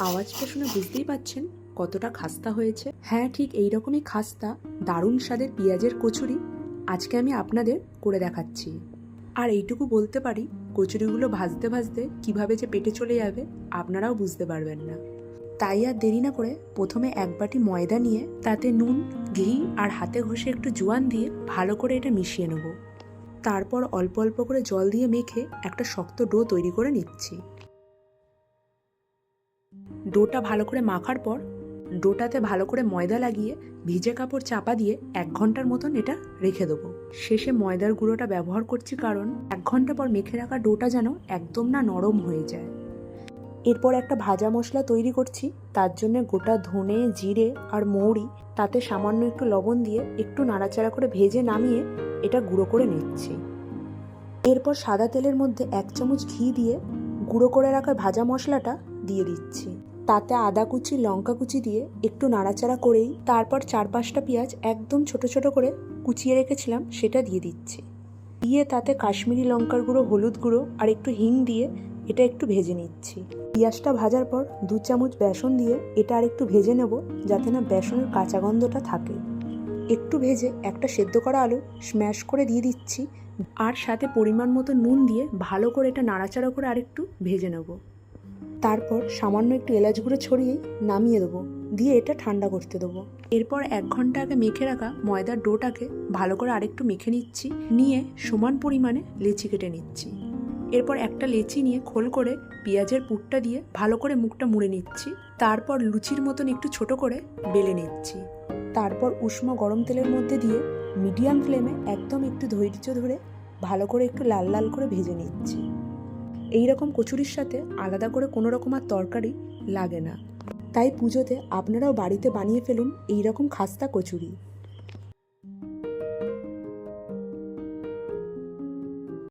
আওয়াজটা শুনে বুঝতেই পাচ্ছেন কতটা খাস্তা হয়েছে। হ্যাঁ, ঠিক এইরকমই খাস্তা দারুণ স্বাদের পেঁয়াজের কচুরি আজকে আমি আপনাদের করে দেখাচ্ছি। আর এইটুকু বলতে পারি, কচুরিগুলো ভাজতে ভাজতে কিভাবে যে পেটে চলে যাবে আপনারাও বুঝতে পারবেন না। তাই আর দেরি না করে প্রথমে এক বাটি ময়দা নিয়ে তাতে নুন, ঘি আর হাতে ঘষে একটু জোয়ান দিয়ে ভালো করে এটা মিশিয়ে নেব। তারপর অল্প অল্প করে জল দিয়ে মেখে একটা শক্ত ডো তৈরি করে নিচ্ছি। ডোটা ভালো করে মাখার পর ডোটাতে ভালো করে ময়দা লাগিয়ে ভিজে কাপড় চাপা দিয়ে 1 ঘন্টার মতন এটা রেখে দেবো। শেষে ময়দার গুঁড়োটা ব্যবহার করছি কারণ 1 ঘন্টা পর মেখে রাখা ডোটা যেন একদম না নরম হয়ে যায়। এরপর একটা ভাজা মশলা তৈরি করছি। তার জন্য গোটা ধনে, জিরে আর মৌরি, তাতে সামান্য একটু লবণ দিয়ে একটু নাড়াচাড়া করে ভেজে নামিয়ে এটা গুঁড়ো করে নিচ্ছি। এরপর সাদা তেলের মধ্যে 1 চামচ ঘি দিয়ে গুঁড়ো করে রাখা ভাজা মশলাটা দিয়ে দিচ্ছি। তাতে আদা কুচি, লঙ্কা কুচি দিয়ে একটু নাড়াচাড়া করেই তারপর 4-5টা পেঁয়াজ একদম ছোট ছোট করে কুচিয়ে রেখেছিলাম সেটা দিয়ে দিচ্ছি। দিয়ে তাতে কাশ্মীরি লঙ্কার গুঁড়ো, হলুদ গুঁড়ো আর একটু হিং দিয়ে এটা একটু ভেজে নিচ্ছি। পেঁয়াজটা ভাজার পর 2 চামচ বেসন দিয়ে এটা আর একটু ভেজে নেব যাতে না বেসনের কাঁচা গন্ধটা থাকে। একটু ভেজে একটা সেদ্ধ করা আলু স্ম্যাশ করে দিয়ে দিচ্ছি আর সাথে পরিমাণ মতো নুন দিয়ে ভালো করে এটা নাড়াচাড়া করে আরেকটু ভেজে নেব। তারপর সামান্য একটু এলাচ গুঁড়ো ছড়িয়েই নামিয়ে দেবো, দিয়ে এটা ঠান্ডা করতে দেবো। এরপর 1 ঘন্টা আগে মেখে রাখা ময়দার ডোটাকে ভালো করে আরেকটু মেখে নিচ্ছি, নিয়ে সমান পরিমাণে লেচি কেটে নিচ্ছি। এরপর একটা লেচি নিয়ে খোল করে পেঁয়াজের পুরটা দিয়ে ভালো করে মুখটা মুড়ে নিচ্ছি। তারপর লুচির মতন একটু ছোট করে বেলে নিচ্ছি। তারপর উষ্ণ গরম তেলের মধ্যে দিয়ে মিডিয়াম ফ্লেমে একদম একটু ধৈর্য ধরে ভালো করে একটু লাল লাল করে ভেজে নিচ্ছি। এই রকম কচুরির সাথে আলাদা করে কোনো রকম আর তরকারি লাগে না। তাই পুজোতে আপনারাও বাড়িতে বানিয়ে ফেলুন এই রকম খাস্তা কচুরি।